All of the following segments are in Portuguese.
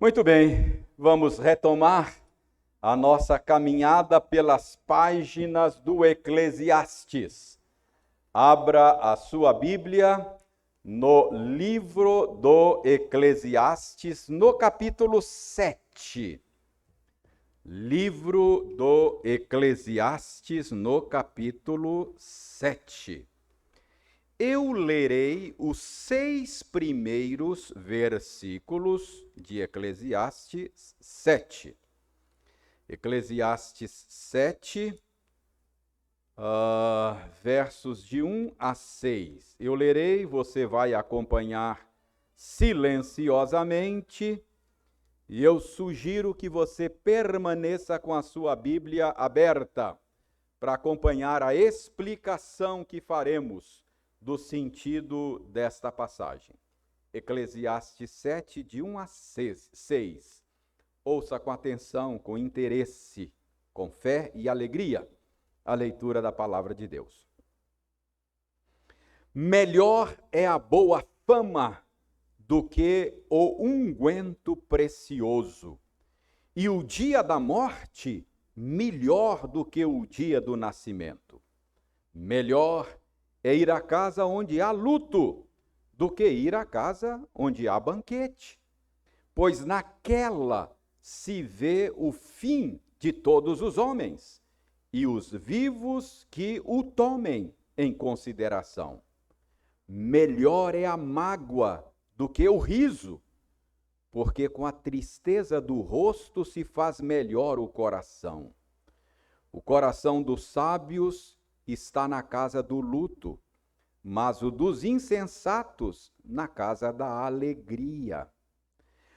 Muito bem, vamos retomar a nossa caminhada pelas páginas do Eclesiastes. Abra a sua Bíblia no livro do Eclesiastes, no capítulo 7. Livro do Eclesiastes, no capítulo 7. Eu lerei os 6 primeiros versículos de Eclesiastes 7. Eclesiastes 7, versos de 1 a 6. Eu lerei, você vai acompanhar silenciosamente, e eu sugiro que você permaneça com a sua Bíblia aberta para acompanhar a explicação que faremos do sentido desta passagem. Eclesiastes 7, de 1 a 6. Ouça com atenção, com interesse, com fé e alegria, a leitura da palavra de Deus. Melhor é a boa fama do que o unguento precioso, e o dia da morte melhor do que o dia do nascimento. Melhor é ir à casa onde há luto, do que ir à casa onde há banquete, pois naquela se vê o fim de todos os homens, e os vivos que o tomem em consideração. Melhor é a mágoa do que o riso, porque com a tristeza do rosto se faz melhor o coração. O coração dos sábios está na casa do luto, mas o dos insensatos na casa da alegria.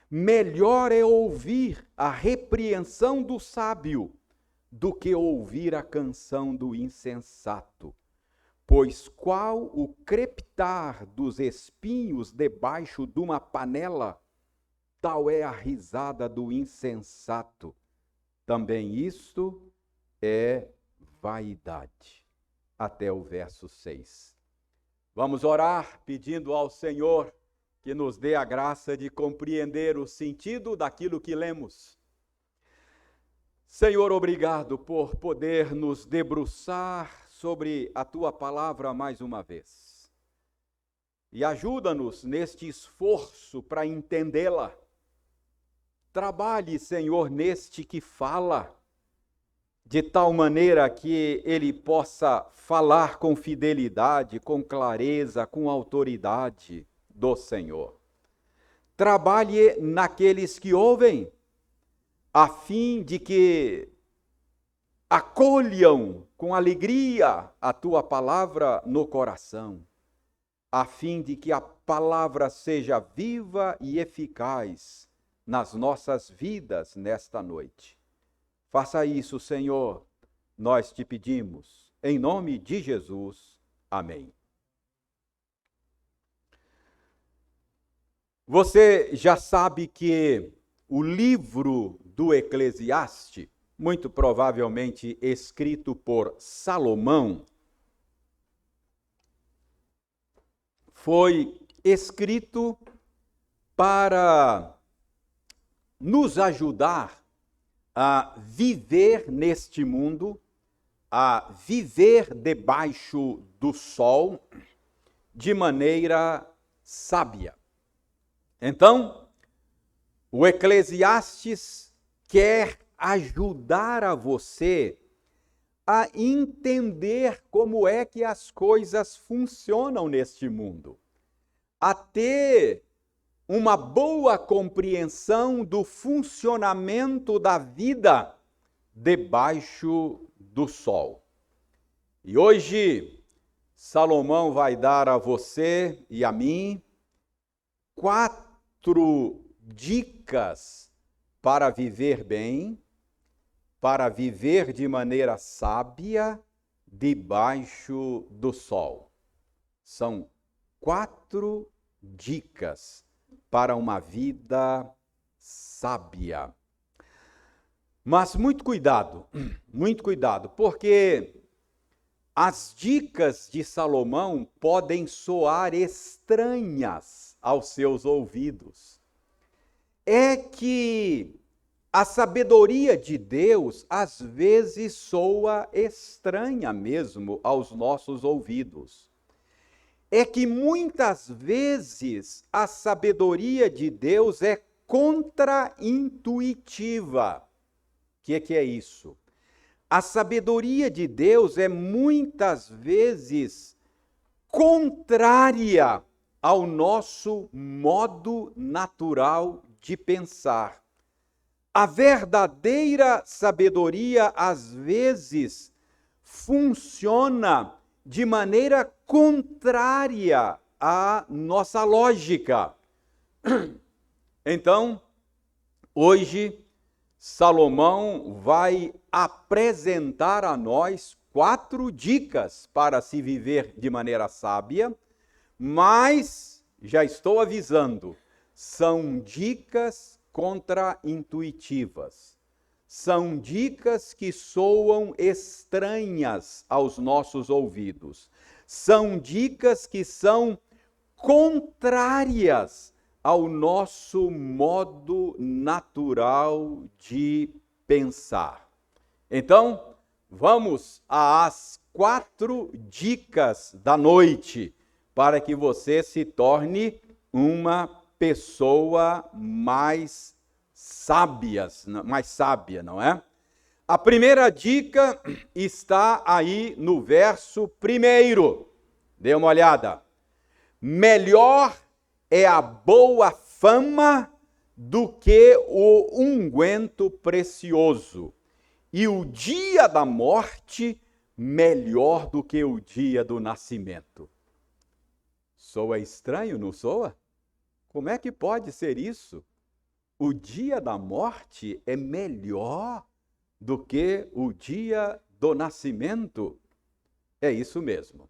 Melhor é ouvir a repreensão do sábio do que ouvir a canção do insensato, pois qual o crepitar dos espinhos debaixo de uma panela, tal é a risada do insensato. Também isto é vaidade. Até o verso 6. Vamos orar pedindo ao Senhor que nos dê a graça de compreender o sentido daquilo que lemos. Senhor, obrigado por poder nos debruçar sobre a Tua palavra mais uma vez. E ajuda-nos neste esforço para entendê-la. Trabalhe, Senhor, neste que fala, de tal maneira que ele possa falar com fidelidade, com clareza, com autoridade do Senhor. Trabalhe naqueles que ouvem, a fim de que acolham com alegria a tua palavra no coração, a fim de que a palavra seja viva e eficaz nas nossas vidas nesta noite. Faça isso, Senhor, nós te pedimos, em nome de Jesus. Amém. Você já sabe que o livro do Eclesiastes, muito provavelmente escrito por Salomão, foi escrito para nos ajudar a viver neste mundo, a viver debaixo do sol de maneira sábia. Então, o Eclesiastes quer ajudar a você a entender como é que as coisas funcionam neste mundo, a ter uma boa compreensão do funcionamento da vida debaixo do sol. E hoje, Salomão vai dar a você e a mim 4 dicas para viver bem, para viver de maneira sábia debaixo do sol. São 4 dicas para uma vida sábia. Mas muito cuidado, porque as dicas de Salomão podem soar estranhas aos seus ouvidos. é que a sabedoria de Deus às vezes soa estranha mesmo aos nossos ouvidos. É que muitas vezes a sabedoria de Deus é contraintuitiva. O que é isso? A sabedoria de Deus é muitas vezes contrária ao nosso modo natural de pensar. A verdadeira sabedoria, às vezes, funciona de maneira contrária à nossa lógica. Então, hoje, Salomão vai apresentar a nós 4 dicas para se viver de maneira sábia, mas, já estou avisando, são dicas contraintuitivas. São dicas que soam estranhas aos nossos ouvidos. São dicas que são contrárias ao nosso modo natural de pensar. Então, vamos às 4 dicas da noite para que você se torne uma pessoa mais sábia, não é? A primeira dica está aí no verso 1. Dê uma olhada. Melhor é a boa fama do que o unguento precioso, e o dia da morte melhor do que o dia do nascimento. Soa estranho, não soa? Como é que pode ser isso? O dia da morte é melhor do que o dia do nascimento? É isso mesmo.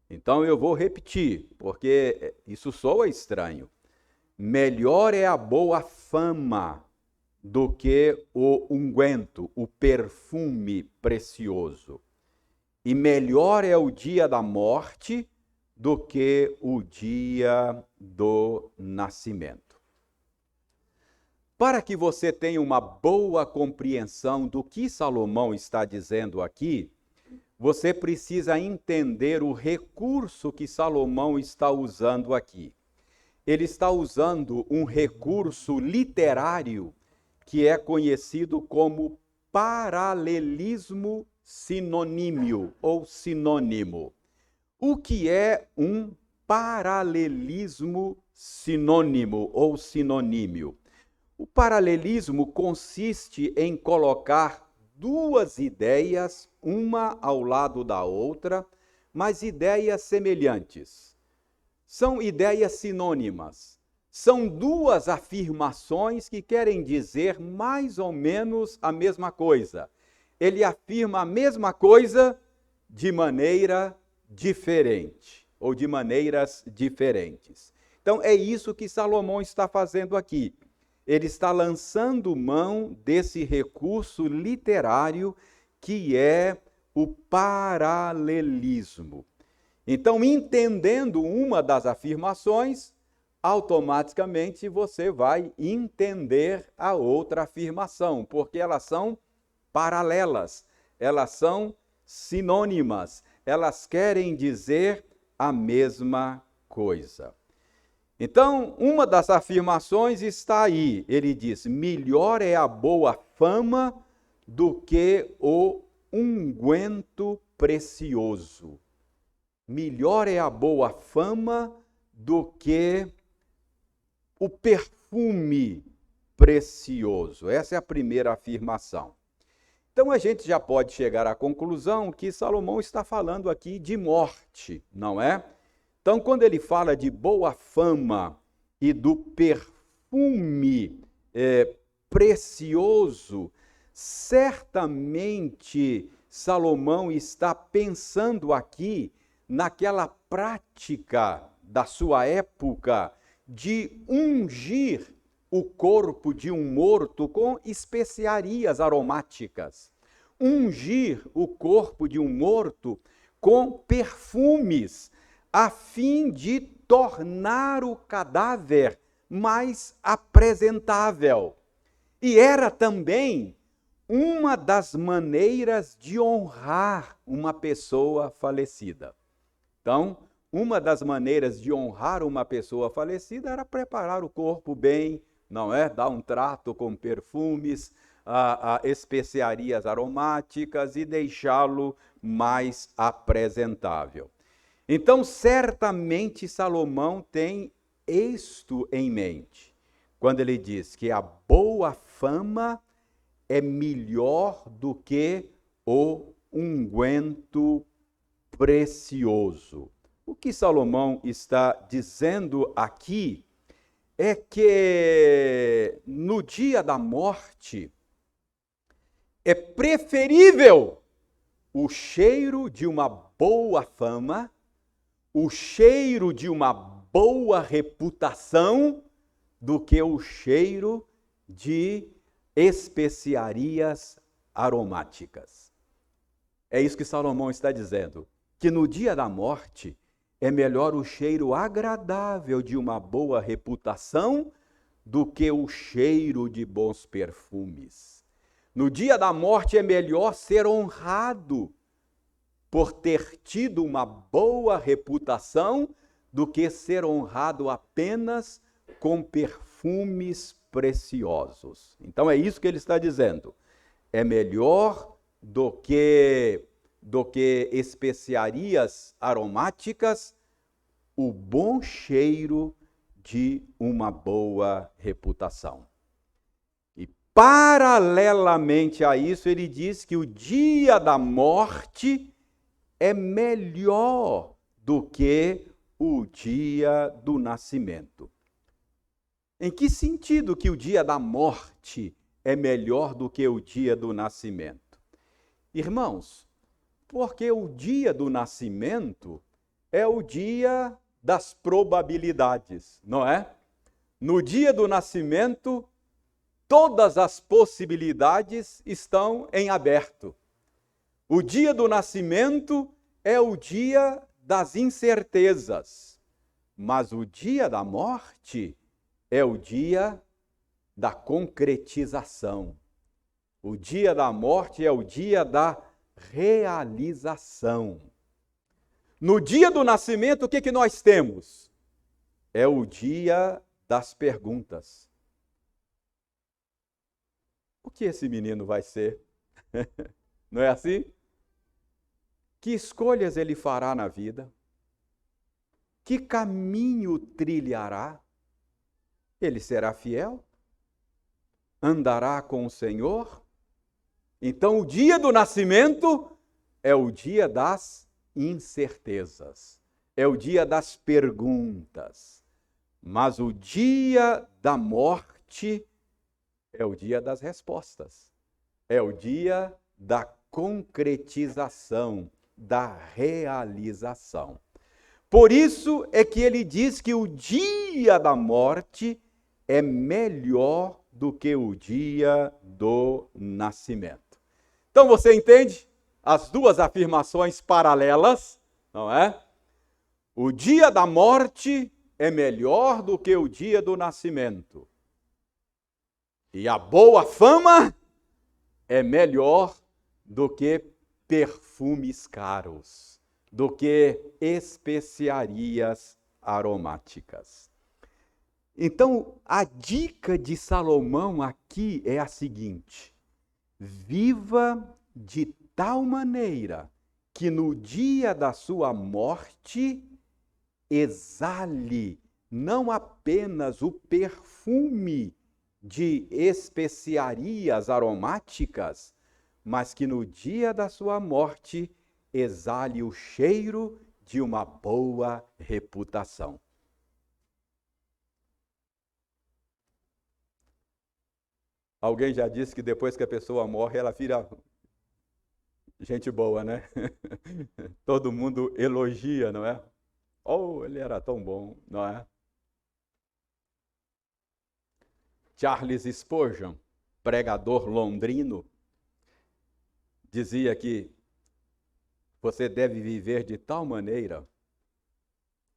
Então eu vou repetir, porque isso soa estranho. Melhor é a boa fama do que o unguento, o perfume precioso. E melhor é o dia da morte do que o dia do nascimento. Para que você tenha uma boa compreensão do que Salomão está dizendo aqui, você precisa entender o recurso que Salomão está usando aqui. Ele está usando um recurso literário que é conhecido como paralelismo sinonímio ou sinônimo. O que é um paralelismo sinônimo ou sinonímio? O paralelismo consiste em colocar 2 ideias, uma ao lado da outra, mas ideias semelhantes. São ideias sinônimas. São 2 afirmações que querem dizer mais ou menos a mesma coisa. Ele afirma a mesma coisa de maneira diferente, ou de maneiras diferentes. Então, é isso que Salomão está fazendo aqui. Ele está lançando mão desse recurso literário que é o paralelismo. Então, entendendo uma das afirmações, automaticamente você vai entender a outra afirmação, porque elas são paralelas, elas são sinônimas, elas querem dizer a mesma coisa. Então, uma das afirmações está aí. Ele diz: melhor é a boa fama do que o unguento precioso. Melhor é a boa fama do que o perfume precioso. Essa é a primeira afirmação. Então a gente já pode chegar à conclusão que Salomão está falando aqui de morte, não é? Então, quando ele fala de boa fama e do perfume precioso, certamente Salomão está pensando aqui naquela prática da sua época de ungir o corpo de um morto com especiarias aromáticas. Ungir o corpo de um morto com perfumes, a fim de tornar o cadáver mais apresentável. E era também uma das maneiras de honrar uma pessoa falecida. Então, uma das maneiras de honrar uma pessoa falecida era preparar o corpo bem, não é? Dar um trato com perfumes, especiarias aromáticas e deixá-lo mais apresentável. Então, certamente Salomão tem isto em mente, quando ele diz que a boa fama é melhor do que o unguento precioso. O que Salomão está dizendo aqui é que no dia da morte é preferível o cheiro de uma boa fama, o cheiro de uma boa reputação, do que o cheiro de especiarias aromáticas. É isso que Salomão está dizendo, que no dia da morte é melhor o cheiro agradável de uma boa reputação do que o cheiro de bons perfumes. No dia da morte é melhor ser honrado por ter tido uma boa reputação do que ser honrado apenas com perfumes preciosos. Então é isso que ele está dizendo. É melhor do que especiarias aromáticas o bom cheiro de uma boa reputação. E paralelamente a isso, ele diz que o dia da morte é melhor do que o dia do nascimento. Em que sentido que o dia da morte é melhor do que o dia do nascimento? Irmãos, porque o dia do nascimento é o dia das probabilidades, não é? No dia do nascimento, todas as possibilidades estão em aberto. O dia do nascimento é o dia das incertezas, mas o dia da morte é o dia da concretização. O dia da morte é o dia da realização. No dia do nascimento, o que nós temos? É o dia das perguntas. O que esse menino vai ser? Não é assim? Que escolhas ele fará na vida? Que caminho trilhará? Ele será fiel? Andará com o Senhor? Então, o dia do nascimento é o dia das incertezas, é o dia das perguntas. Mas o dia da morte é o dia das respostas, é o dia da concretização, da realização. Por isso é que ele diz que o dia da morte é melhor do que o dia do nascimento. Então você entende as duas afirmações paralelas, não é? O dia da morte é melhor do que o dia do nascimento. E a boa fama é melhor do que perfumes caros, do que especiarias aromáticas. Então, a dica de Salomão aqui é a seguinte: viva de tal maneira que no dia da sua morte exale não apenas o perfume de especiarias aromáticas, mas que no dia da sua morte exale o cheiro de uma boa reputação. Alguém já disse que depois que a pessoa morre, ela vira gente boa, né? Todo mundo elogia, não é? Oh, ele era tão bom, não é? Charles Spurgeon, pregador londrino, dizia que você deve viver de tal maneira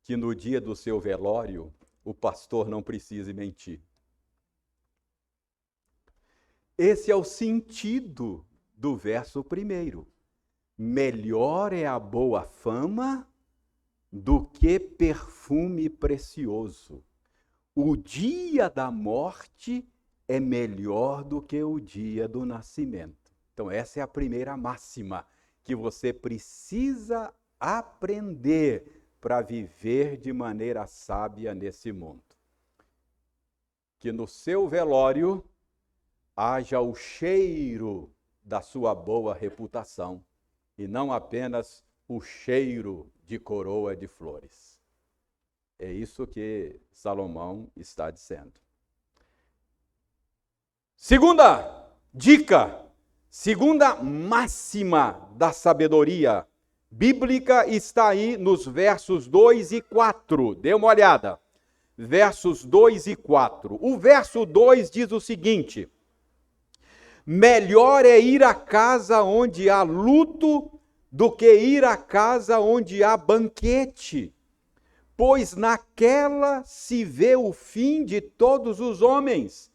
que no dia do seu velório o pastor não precise mentir. Esse é o sentido do verso 1. Melhor é a boa fama do que perfume precioso. O dia da morte é melhor do que o dia do nascimento. Então, essa é a primeira máxima que você precisa aprender para viver de maneira sábia nesse mundo. Que no seu velório haja o cheiro da sua boa reputação e não apenas o cheiro de coroa de flores. É isso que Salomão está dizendo. Segunda dica, segunda máxima da sabedoria bíblica está aí nos versos 2 e 4. Dê uma olhada. Versos 2 e 4. O verso 2 diz o seguinte: melhor é ir à casa onde há luto do que ir à casa onde há banquete, pois naquela se vê o fim de todos os homens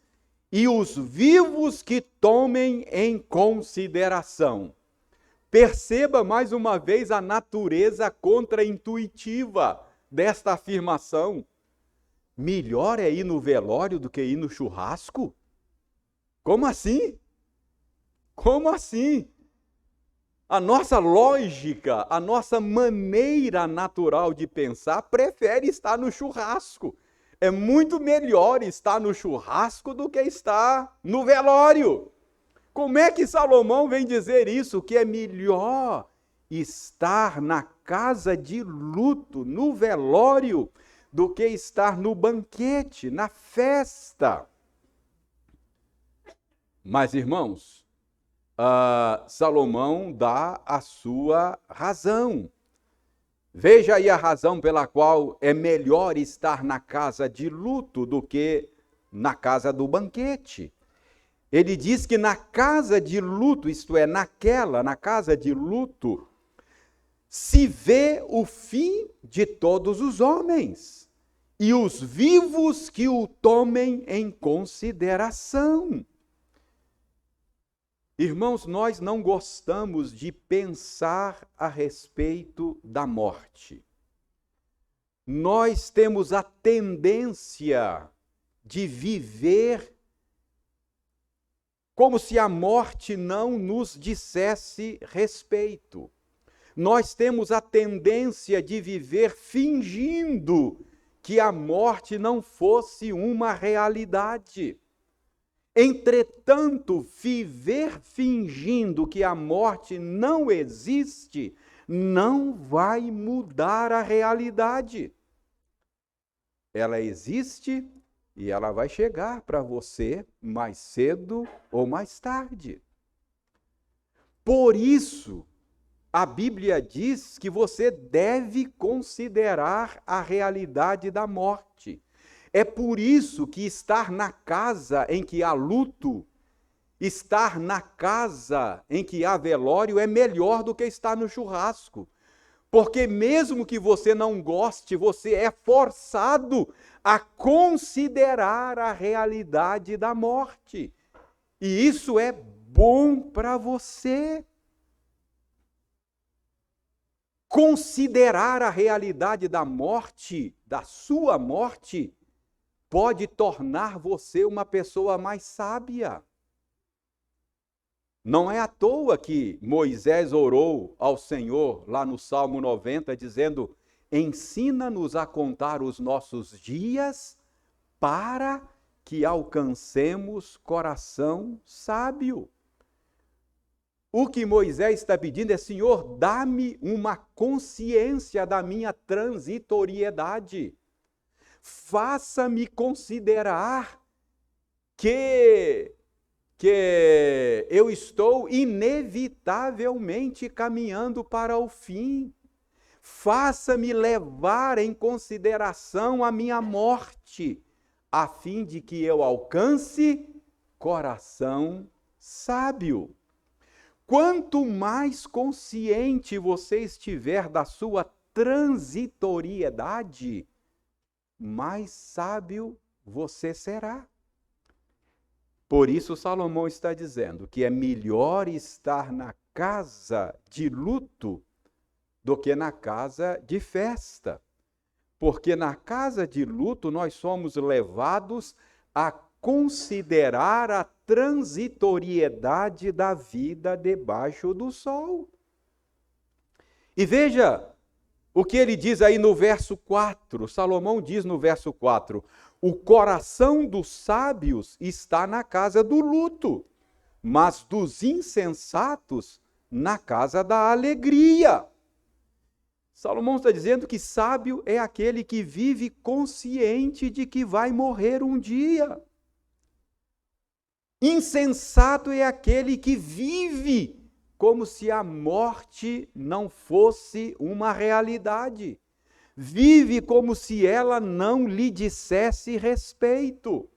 e os vivos que tomem em consideração. Perceba mais uma vez a natureza contraintuitiva desta afirmação. Melhor é ir no velório do que ir no churrasco? Como assim? Como assim? A nossa lógica, a nossa maneira natural de pensar prefere estar no churrasco. É muito melhor estar no churrasco do que estar no velório. Como é que Salomão vem dizer isso? Que é melhor estar na casa de luto, no velório, do que estar no banquete, na festa. Mas, irmãos, Salomão dá a sua razão. Veja aí a razão pela qual é melhor estar na casa de luto do que na casa do banquete. Ele diz que na casa de luto, isto é, na casa de luto, se vê o fim de todos os homens e os vivos que o tomem em consideração. Irmãos, nós não gostamos de pensar a respeito da morte. Nós temos a tendência de viver como se a morte não nos dissesse respeito. Nós temos a tendência de viver fingindo que a morte não fosse uma realidade. Entretanto, viver fingindo que a morte não existe não vai mudar a realidade. Ela existe e ela vai chegar para você mais cedo ou mais tarde. Por isso, a Bíblia diz que você deve considerar a realidade da morte. É por isso que estar na casa em que há luto, estar na casa em que há velório é melhor do que estar no churrasco. Porque mesmo que você não goste, você é forçado a considerar a realidade da morte. E isso é bom para você. Considerar a realidade da morte, da sua morte, pode tornar você uma pessoa mais sábia. Não é à toa que Moisés orou ao Senhor, lá no Salmo 90, dizendo: ensina-nos a contar os nossos dias para que alcancemos coração sábio. O que Moisés está pedindo é: Senhor, dá-me uma consciência da minha transitoriedade. Faça-me considerar que eu estou inevitavelmente caminhando para o fim. Faça-me levar em consideração a minha morte, a fim de que eu alcance coração sábio. Quanto mais consciente você estiver da sua transitoriedade, mais sábio você será. Por isso Salomão está dizendo que é melhor estar na casa de luto do que na casa de festa. Porque na casa de luto nós somos levados a considerar a transitoriedade da vida debaixo do sol. E veja o que ele diz aí no verso 4. Salomão diz no verso 4: o coração dos sábios está na casa do luto, mas dos insensatos na casa da alegria. Salomão está dizendo que sábio é aquele que vive consciente de que vai morrer um dia. Insensato é aquele que vive como se a morte não fosse uma realidade. Vive como se ela não lhe dissesse respeito.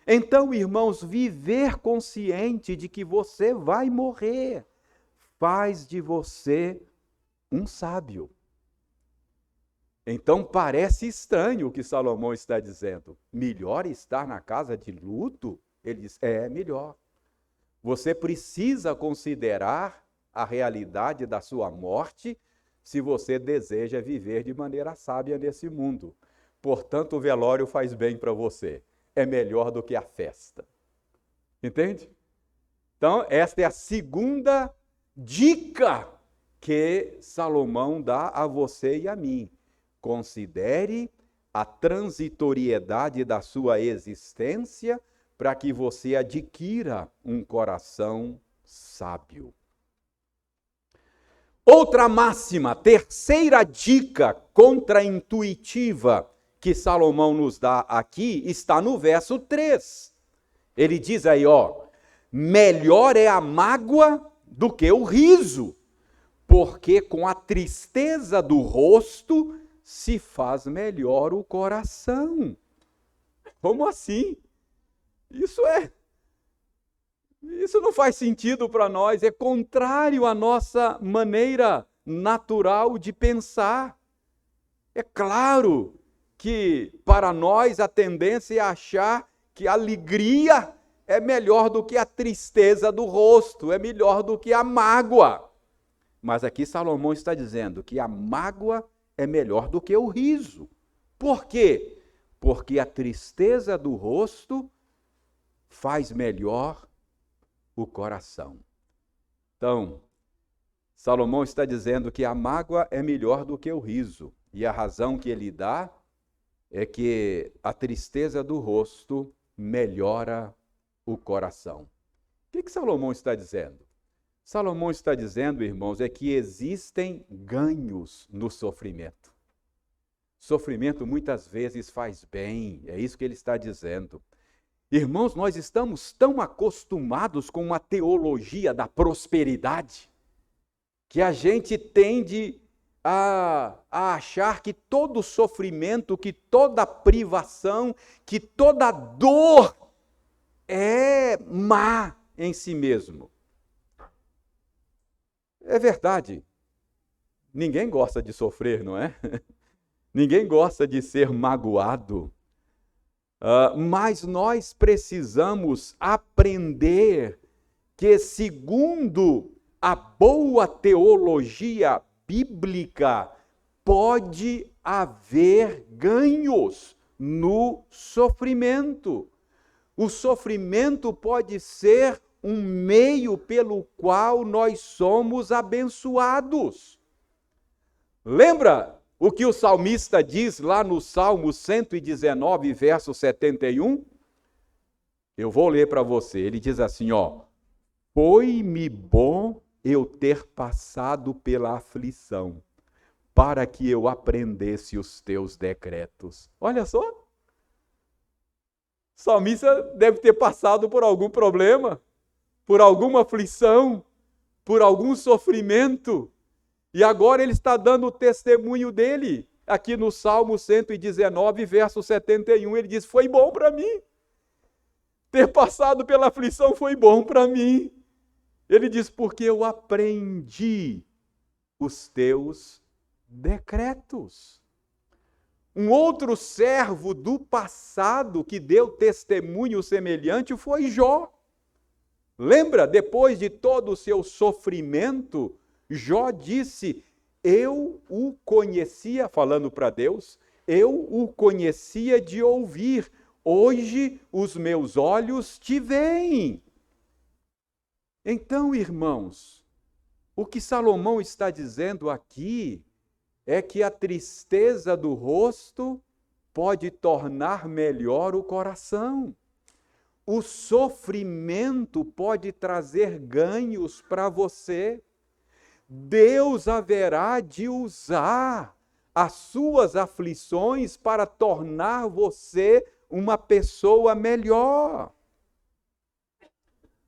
Então, irmãos, viver consciente de que você vai morrer faz de você um sábio. Então parece estranho o que Salomão está dizendo. Melhor estar na casa de luto? Ele diz, é melhor. Você precisa considerar a realidade da sua morte se você deseja viver de maneira sábia nesse mundo. Portanto, o velório faz bem para você. É melhor do que a festa. Entende? Então, esta é a segunda dica que Salomão dá a você e a mim. Considere a transitoriedade da sua existência para que você adquira um coração sábio. Outra máxima, terceira dica contraintuitiva que Salomão nos dá aqui, está no verso 3. Ele diz aí, melhor é a mágoa do que o riso, porque com a tristeza do rosto se faz melhor o coração. Como assim? Isso não faz sentido para nós, é contrário à nossa maneira natural de pensar. É claro que para nós a tendência é achar que a alegria é melhor do que a tristeza do rosto, é melhor do que a mágoa. Mas aqui Salomão está dizendo que a mágoa é melhor do que o riso. Por quê? Porque a tristeza do rosto faz melhor o coração. Então, Salomão está dizendo que a mágoa é melhor do que o riso. E a razão que ele dá é que a tristeza do rosto melhora o coração. O que Salomão está dizendo? Salomão está dizendo, irmãos, é que existem ganhos no sofrimento. Sofrimento muitas vezes faz bem, é isso que ele está dizendo. Irmãos, nós estamos tão acostumados com uma teologia da prosperidade que a gente tende a achar que todo sofrimento, que toda privação, que toda dor é má em si mesmo. É verdade. Ninguém gosta de sofrer, não é? Ninguém gosta de ser magoado. Mas nós precisamos aprender que, segundo a boa teologia bíblica, pode haver ganhos no sofrimento. O sofrimento pode ser um meio pelo qual nós somos abençoados. Lembra o que o salmista diz lá no Salmo 119, verso 71? Eu vou ler para você. Ele diz assim, foi-me bom eu ter passado pela aflição, para que eu aprendesse os teus decretos. Olha só. O salmista deve ter passado por algum problema, por alguma aflição, por algum sofrimento. E agora ele está dando o testemunho dele. Aqui no Salmo 119, verso 71, ele diz, foi bom para mim. Ter passado pela aflição foi bom para mim. Ele diz, porque eu aprendi os teus decretos. Um outro servo do passado que deu testemunho semelhante foi Jó. Lembra, depois de todo o seu sofrimento, Jó disse: eu o conhecia, falando para Deus, eu o conhecia de ouvir, hoje os meus olhos te veem. Então, irmãos, o que Salomão está dizendo aqui é que a tristeza do rosto pode tornar melhor o coração. O sofrimento pode trazer ganhos para você. Deus haverá de usar as suas aflições para tornar você uma pessoa melhor.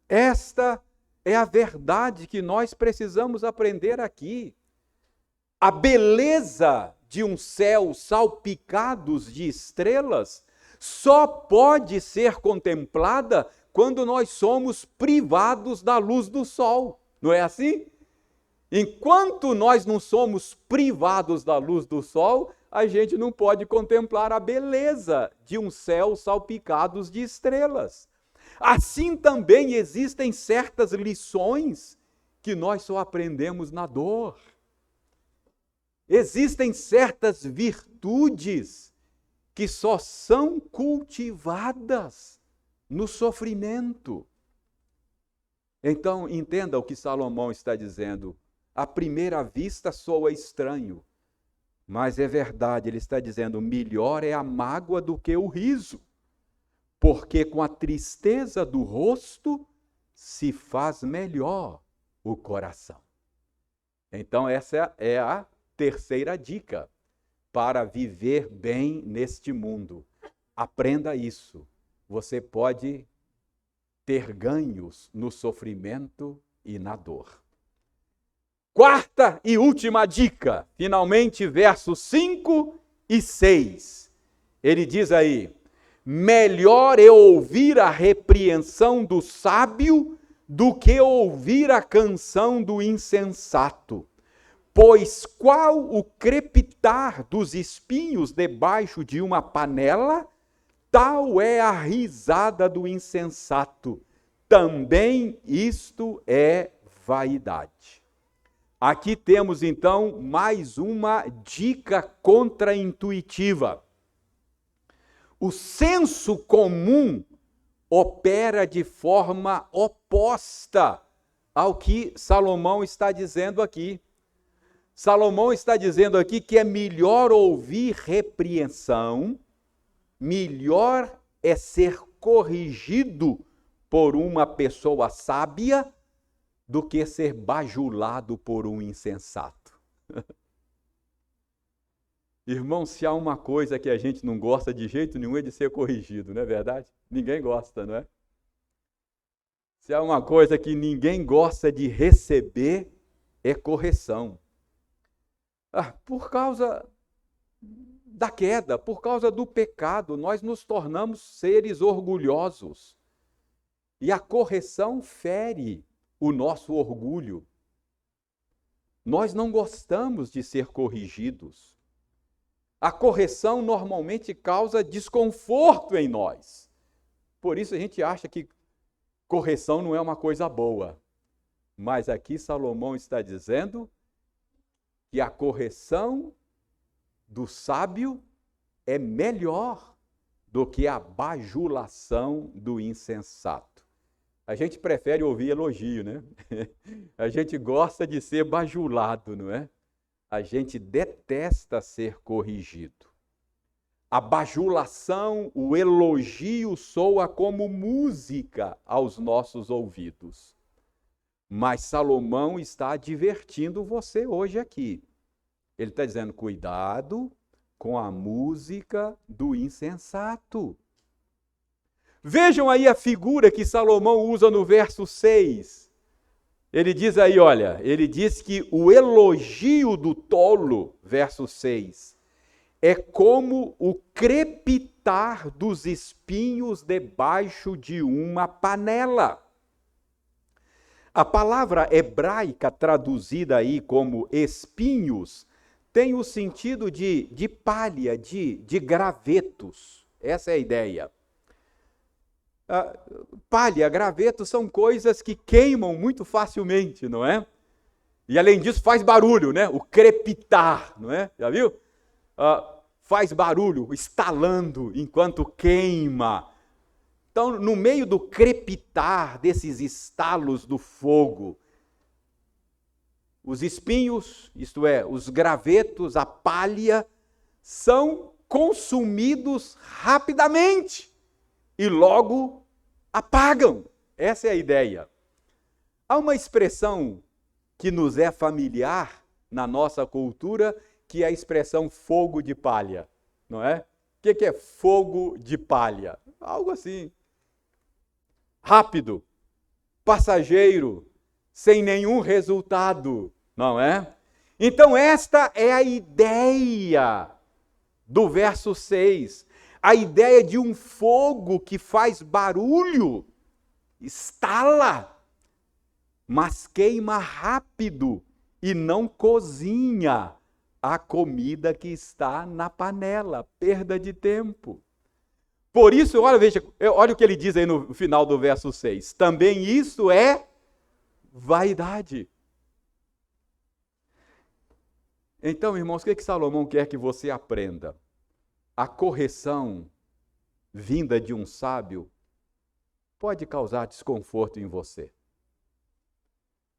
Esta é a verdade que nós precisamos aprender aqui. A beleza de um céu salpicados de estrelas só pode ser contemplada quando nós somos privados da luz do sol. Não é assim? Enquanto nós não somos privados da luz do sol, a gente não pode contemplar a beleza de um céu salpicados de estrelas. Assim também existem certas lições que nós só aprendemos na dor. Existem certas virtudes que só são cultivadas no sofrimento. Então, entenda o que Salomão está dizendo. À primeira vista soa estranho, mas é verdade, ele está dizendo: melhor é a mágoa do que o riso, porque com a tristeza do rosto se faz melhor o coração. Então, essa é a terceira dica para viver bem neste mundo. Aprenda isso. Você pode ter ganhos no sofrimento e na dor. Quarta e última dica, finalmente, versos 5 e 6. Ele diz aí: melhor é ouvir a repreensão do sábio do que ouvir a canção do insensato. Pois qual o crepitar dos espinhos debaixo de uma panela, tal é a risada do insensato. Também isto é vaidade. Aqui temos, então, mais uma dica contraintuitiva. O senso comum opera de forma oposta ao que Salomão está dizendo aqui. Salomão está dizendo aqui que é melhor ouvir repreensão, melhor é ser corrigido por uma pessoa sábia do que ser bajulado por um insensato. Irmão, se há uma coisa que a gente não gosta de jeito nenhum é de ser corrigido, não é verdade? Ninguém gosta, não é? Se há uma coisa que ninguém gosta de receber, é correção. Por causa da queda, por causa do pecado, nós nos tornamos seres orgulhosos. E a correção fere o nosso orgulho. Nós não gostamos de ser corrigidos. A correção normalmente causa desconforto em nós. Por isso a gente acha que correção não é uma coisa boa. Mas aqui Salomão está dizendo que a correção do sábio é melhor do que a bajulação do insensato. A gente prefere ouvir elogio, né? A gente gosta de ser bajulado, não é? A gente detesta ser corrigido. A bajulação, o elogio soa como música aos nossos ouvidos. Mas Salomão está advertindo você hoje aqui. Ele está dizendo: cuidado com a música do insensato. Vejam aí a figura que Salomão usa no verso 6. Ele diz aí, olha, ele diz que o elogio do tolo, verso 6, é como o crepitar dos espinhos debaixo de uma panela. A palavra hebraica traduzida aí como espinhos tem o sentido de palha, de gravetos. Essa é a ideia. Palha, gravetos são coisas que queimam muito facilmente, não é? E além disso faz barulho, né? O crepitar, não é? Já viu? Faz barulho, estalando enquanto queima. Então, no meio do crepitar desses estalos do fogo, os espinhos, isto é, os gravetos, a palha, são consumidos rapidamente e logo apagam. Essa é a ideia. Há uma expressão que nos é familiar na nossa cultura, que é a expressão fogo de palha, não é? O que é fogo de palha? Algo assim. Rápido, passageiro, sem nenhum resultado, não é? Então esta é a ideia do verso 6. A ideia de um fogo que faz barulho, estala, mas queima rápido e não cozinha a comida que está na panela. Perda de tempo. Por isso, olha o que ele diz aí no final do verso 6. Também isso é vaidade. Então, irmãos, o que Salomão quer que você aprenda? A correção vinda de um sábio pode causar desconforto em você.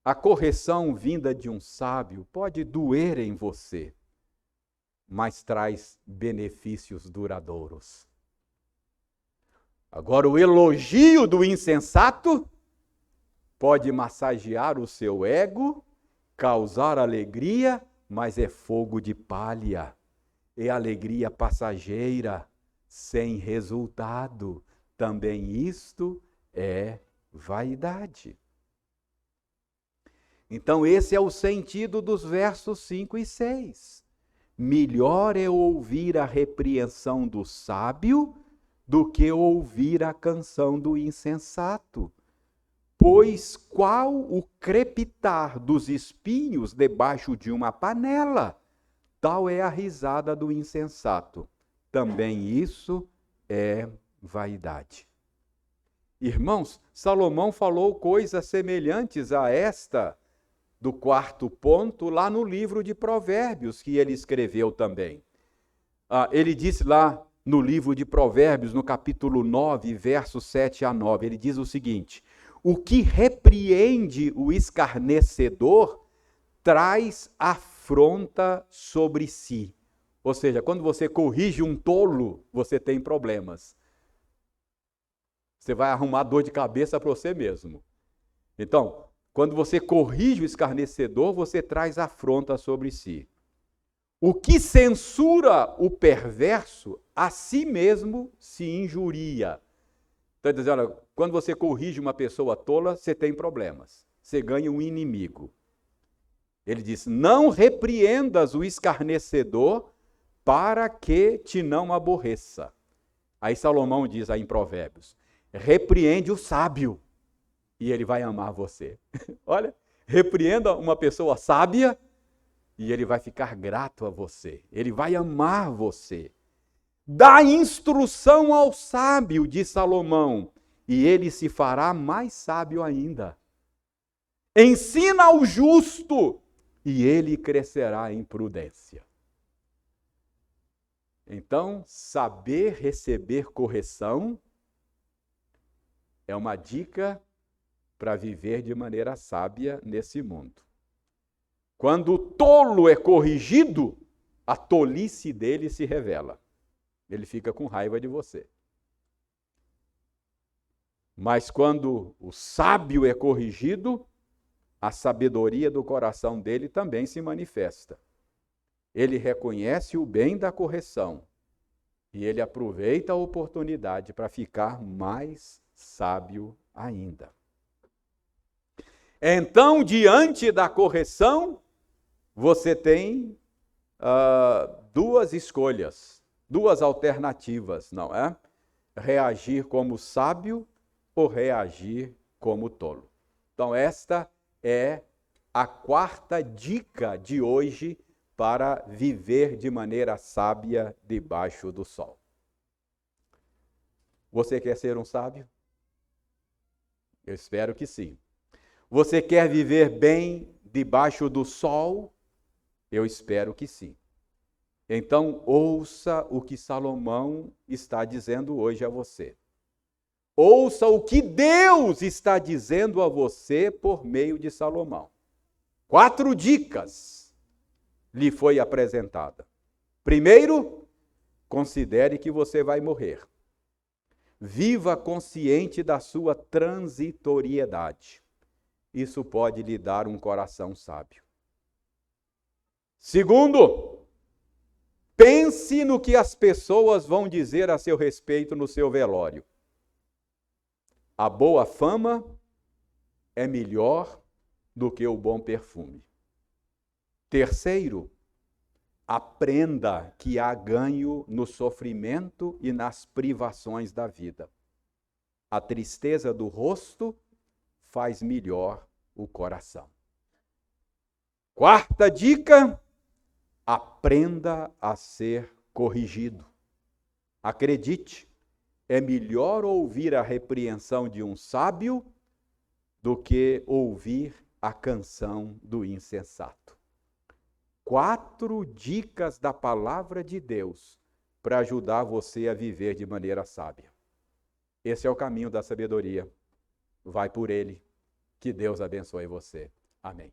A correção vinda de um sábio pode doer em você, mas traz benefícios duradouros. Agora, o elogio do insensato pode massagear o seu ego, causar alegria, mas é fogo de palha, é alegria passageira, sem resultado. Também isto é vaidade. Então, esse é o sentido dos versos 5 e 6. Melhor é ouvir a repreensão do sábio do que ouvir a canção do insensato. Pois qual o crepitar dos espinhos debaixo de uma panela? Tal é a risada do insensato. Também isso é vaidade. Irmãos, Salomão falou coisas semelhantes a esta do quarto ponto lá no livro de Provérbios, que ele escreveu também. Ele disse lá no livro de Provérbios, no capítulo 9, versos 7 a 9, ele diz o seguinte: o que repreende o escarnecedor traz afronta sobre si. Ou seja, quando você corrige um tolo, você tem problemas. Você vai arrumar dor de cabeça para você mesmo. Então, quando você corrige o escarnecedor, você traz afronta sobre si. O que censura o perverso, a si mesmo se injuria. Então, dizendo, olha, quando você corrige uma pessoa tola, você tem problemas. Você ganha um inimigo. Ele diz, não repreendas o escarnecedor para que te não aborreça. Aí Salomão diz aí em Provérbios, repreende o sábio e ele vai amar você. Olha, repreenda uma pessoa sábia e ele vai ficar grato a você. Ele vai amar você. Dá instrução ao sábio, diz Salomão, e ele se fará mais sábio ainda. Ensina ao justo, e ele crescerá em prudência. Então, saber receber correção é uma dica para viver de maneira sábia nesse mundo. Quando o tolo é corrigido, a tolice dele se revela. Ele fica com raiva de você. Mas quando o sábio é corrigido, a sabedoria do coração dele também se manifesta. Ele reconhece o bem da correção e ele aproveita a oportunidade para ficar mais sábio ainda. Então, diante da correção, você tem duas escolhas, duas alternativas, não é? Reagir como sábio ou reagir como tolo. Então, esta é a quarta dica de hoje para viver de maneira sábia debaixo do sol. Você quer ser um sábio? Eu espero que sim. Você quer viver bem debaixo do sol? Eu espero que sim. Então, ouça o que Salomão está dizendo hoje a você. Ouça o que Deus está dizendo a você por meio de Salomão. 4 dicas lhe foi apresentada. Primeiro, considere que você vai morrer. Viva consciente da sua transitoriedade. Isso pode lhe dar um coração sábio. Segundo, pense no que as pessoas vão dizer a seu respeito no seu velório. A boa fama é melhor do que o bom perfume. Terceiro, aprenda que há ganho no sofrimento e nas privações da vida. A tristeza do rosto faz melhor o coração. Quarta dica, aprenda a ser corrigido. Acredite, é melhor ouvir a repreensão de um sábio do que ouvir a canção do insensato. 4 dicas da palavra de Deus para ajudar você a viver de maneira sábia. Esse é o caminho da sabedoria. Vai por ele. Que Deus abençoe você. Amém.